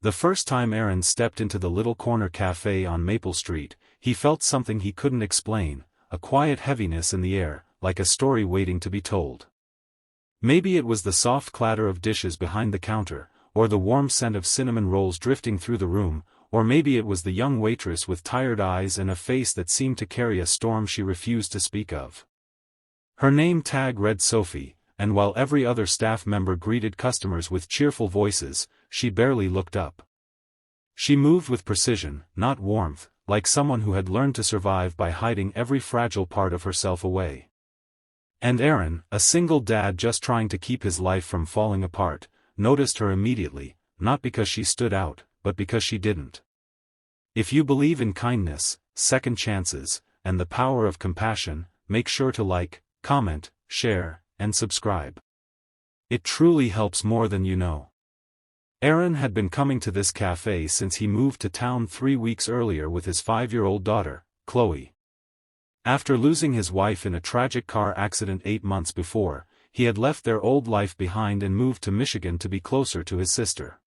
The first time Aaron stepped into the little corner café on Maple Street, he felt something he couldn't explain, a quiet heaviness in the air, like a story waiting to be told. Maybe it was the soft clatter of dishes behind the counter, or the warm scent of cinnamon rolls drifting through the room, or maybe it was the young waitress with tired eyes and a face that seemed to carry a storm she refused to speak of. Her name tag read Sophie, and while every other staff member greeted customers with cheerful voices, she barely looked up. She moved with precision, not warmth, like someone who had learned to survive by hiding every fragile part of herself away. And Aaron, a single dad just trying to keep his life from falling apart, noticed her immediately, not because she stood out, but because she didn't. If you believe in kindness, second chances, and the power of compassion, make sure to like, comment, share, and subscribe. It truly helps more than you know. Aaron had been coming to this cafe since he moved to town 3 weeks earlier with his 5-year-old daughter, Chloe. After losing his wife in a tragic car accident 8 months before, he had left their old life behind and moved to Michigan to be closer to his sister.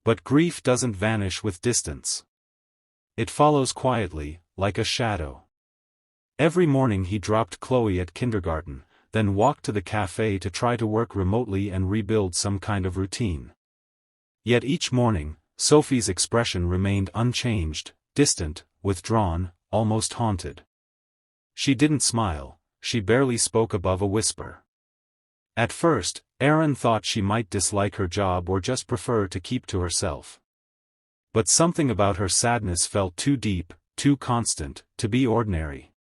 But grief doesn't vanish with distance. It follows quietly, like a shadow. Every morning he dropped Chloe at kindergarten, then walked to the cafe to try to work remotely and rebuild some kind of routine. Yet each morning, Sophie's expression remained unchanged, distant, withdrawn, almost haunted. She didn't smile, she barely spoke above a whisper. At first, Aaron thought she might dislike her job or just prefer to keep to herself. But something about her sadness felt too deep, too constant, to be ordinary.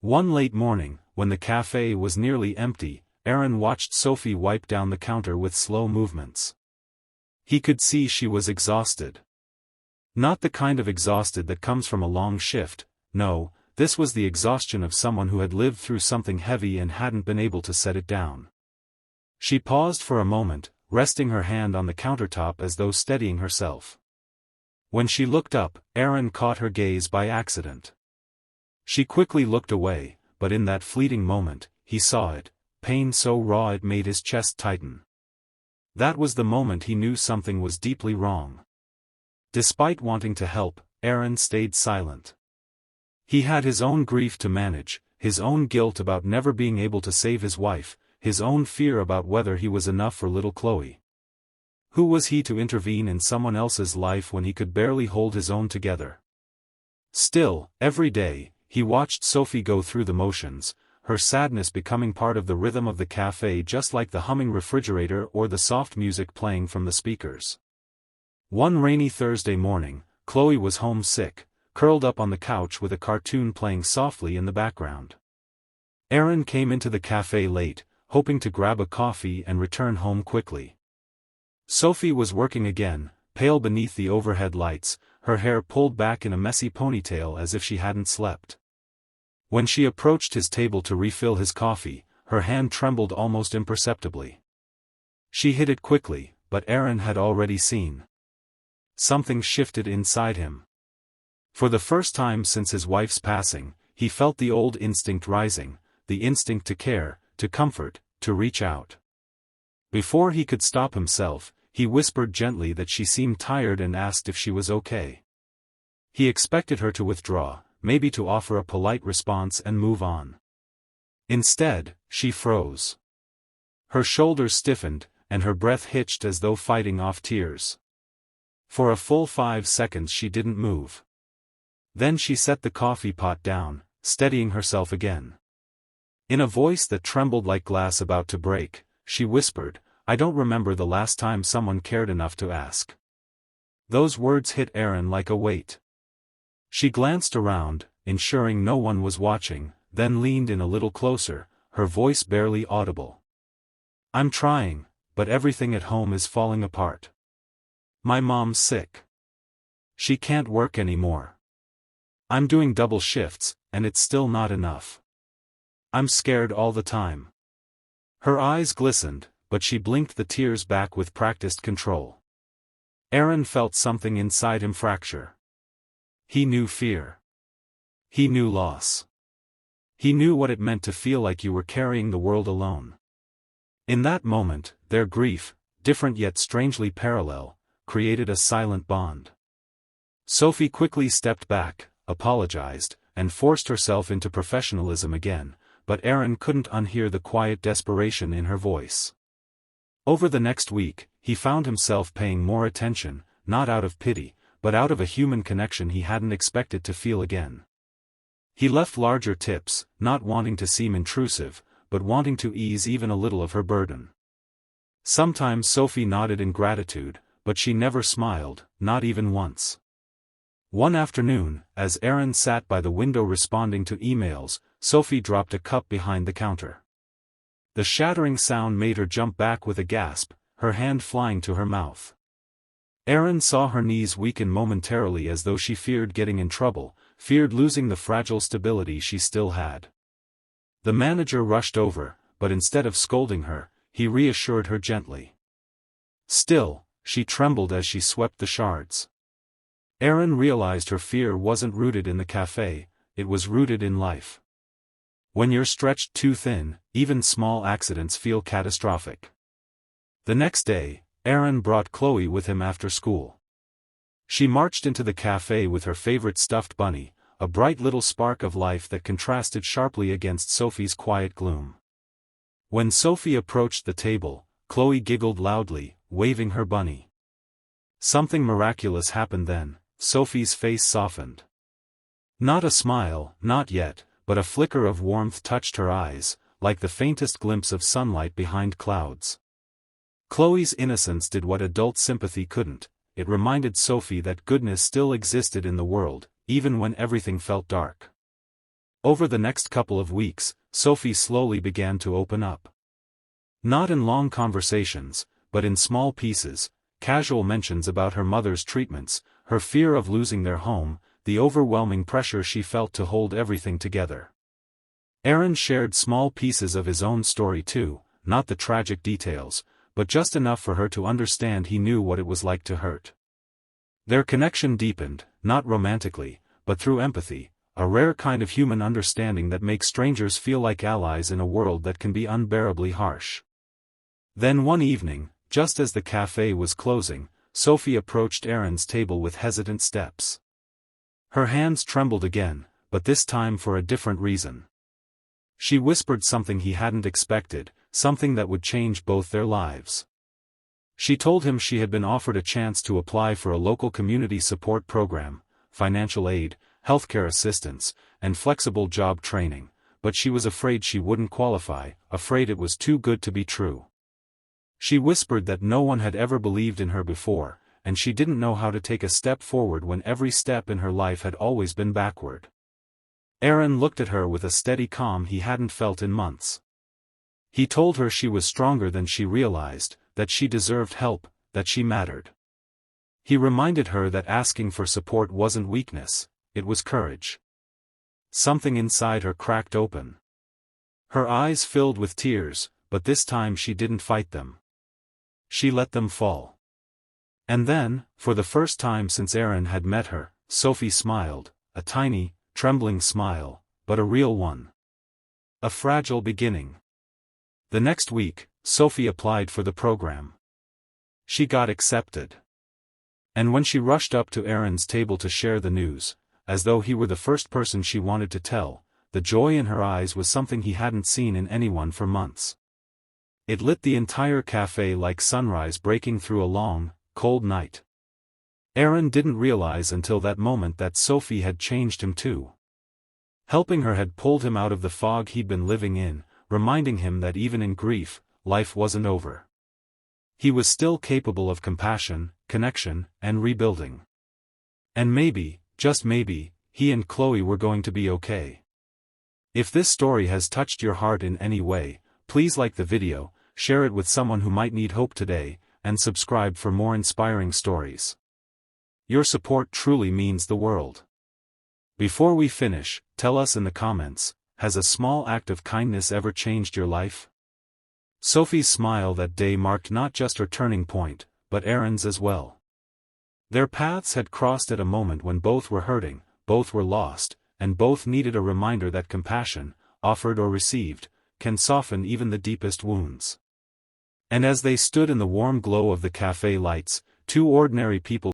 One late morning, when the cafe was nearly empty, Aaron watched Sophie wipe down the counter with slow movements. He could see she was exhausted. Not the kind of exhausted that comes from a long shift, no, this was the exhaustion of someone who had lived through something heavy and hadn't been able to set it down. She paused for a moment, resting her hand on the countertop as though steadying herself. When she looked up, Aaron caught her gaze by accident. She quickly looked away, but in that fleeting moment, he saw it, pain so raw it made his chest tighten. That was the moment he knew something was deeply wrong. Despite wanting to help, Aaron stayed silent. He had his own grief to manage, his own guilt about never being able to save his wife, his own fear about whether he was enough for little Chloe. Who was he to intervene in someone else's life when he could barely hold his own together? Still, every day, he watched Sophie go through the motions, her sadness becoming part of the rhythm of the cafe just like the humming refrigerator or the soft music playing from the speakers. One rainy Thursday morning, Chloe was homesick, curled up on the couch with a cartoon playing softly in the background. Aaron came into the cafe late, hoping to grab a coffee and return home quickly. Sophie was working again, pale beneath the overhead lights, her hair pulled back in a messy ponytail as if she hadn't slept. When she approached his table to refill his coffee, her hand trembled almost imperceptibly. She hid it quickly, but Aaron had already seen. Something shifted inside him. For the first time since his wife's passing, he felt the old instinct rising, the instinct to care, to comfort, to reach out. Before he could stop himself, he whispered gently that she seemed tired and asked if she was okay. He expected her to withdraw, maybe to offer a polite response and move on. Instead, she froze. Her shoulders stiffened, and her breath hitched as though fighting off tears. For a full 5 seconds she didn't move. Then she set the coffee pot down, steadying herself again. In a voice that trembled like glass about to break, she whispered, "I don't remember the last time someone cared enough to ask." Those words hit Aaron like a weight. She glanced around, ensuring no one was watching, then leaned in a little closer, her voice barely audible. "I'm trying, but everything at home is falling apart. My mom's sick. She can't work anymore. I'm doing double shifts, and it's still not enough. I'm scared all the time." Her eyes glistened, but she blinked the tears back with practiced control. Aaron felt something inside him fracture. He knew fear. He knew loss. He knew what it meant to feel like you were carrying the world alone. In that moment, their grief, different yet strangely parallel, created a silent bond. Sophie quickly stepped back, apologized, and forced herself into professionalism again, but Aaron couldn't unhear the quiet desperation in her voice. Over the next week, he found himself paying more attention, not out of pity, but out of a human connection he hadn't expected to feel again. He left larger tips, not wanting to seem intrusive, but wanting to ease even a little of her burden. Sometimes Sophie nodded in gratitude, but she never smiled, not even once. One afternoon, as Aaron sat by the window responding to emails, Sophie dropped a cup behind the counter. The shattering sound made her jump back with a gasp, her hand flying to her mouth. Aaron saw her knees weaken momentarily as though she feared getting in trouble, feared losing the fragile stability she still had. The manager rushed over, but instead of scolding her, he reassured her gently. Still, she trembled as she swept the shards. Aaron realized her fear wasn't rooted in the café, it was rooted in life. When you're stretched too thin, even small accidents feel catastrophic. The next day, Aaron brought Chloe with him after school. She marched into the café with her favorite stuffed bunny, a bright little spark of life that contrasted sharply against Sophie's quiet gloom. When Sophie approached the table, Chloe giggled loudly, waving her bunny. Something miraculous happened then. Sophie's face softened. Not a smile, not yet, but a flicker of warmth touched her eyes, like the faintest glimpse of sunlight behind clouds. Chloe's innocence did what adult sympathy couldn't. It reminded Sophie that goodness still existed in the world, even when everything felt dark. Over the next couple of weeks, Sophie slowly began to open up. Not in long conversations, but in small pieces, casual mentions about her mother's treatments, her fear of losing their home, the overwhelming pressure she felt to hold everything together. Aaron shared small pieces of his own story too, not the tragic details, but just enough for her to understand he knew what it was like to hurt. Their connection deepened, not romantically, but through empathy, a rare kind of human understanding that makes strangers feel like allies in a world that can be unbearably harsh. Then one evening, just as the café was closing, Sophie approached Aaron's table with hesitant steps. Her hands trembled again, but this time for a different reason. She whispered something he hadn't expected, something that would change both their lives. She told him she had been offered a chance to apply for a local community support program, financial aid, healthcare assistance, and flexible job training, but she was afraid she wouldn't qualify, afraid it was too good to be true. She whispered that no one had ever believed in her before, and she didn't know how to take a step forward when every step in her life had always been backward. Aaron looked at her with a steady calm he hadn't felt in months. He told her she was stronger than she realized, that she deserved help, that she mattered. He reminded her that asking for support wasn't weakness, it was courage. Something inside her cracked open. Her eyes filled with tears, but this time she didn't fight them. She let them fall. And then, for the first time since Aaron had met her, Sophie smiled, a tiny, trembling smile, but a real one. A fragile beginning. The next week, Sophie applied for the program. She got accepted. And when she rushed up to Aaron's table to share the news, as though he were the first person she wanted to tell, the joy in her eyes was something he hadn't seen in anyone for months. It lit the entire café like sunrise breaking through a long, cold night. Aaron didn't realize until that moment that Sophie had changed him too. Helping her had pulled him out of the fog he'd been living in, reminding him that even in grief, life wasn't over. He was still capable of compassion, connection, and rebuilding. And maybe, just maybe, he and Chloe were going to be okay. If this story has touched your heart in any way, please like the video, share it with someone who might need hope today, and subscribe for more inspiring stories. Your support truly means the world. Before we finish, tell us in the comments, has a small act of kindness ever changed your life? Sophie's smile that day marked not just her turning point, but Aaron's as well. Their paths had crossed at a moment when both were hurting, both were lost, and both needed a reminder that compassion, offered or received, can soften even the deepest wounds. And as they stood in the warm glow of the café lights, two ordinary people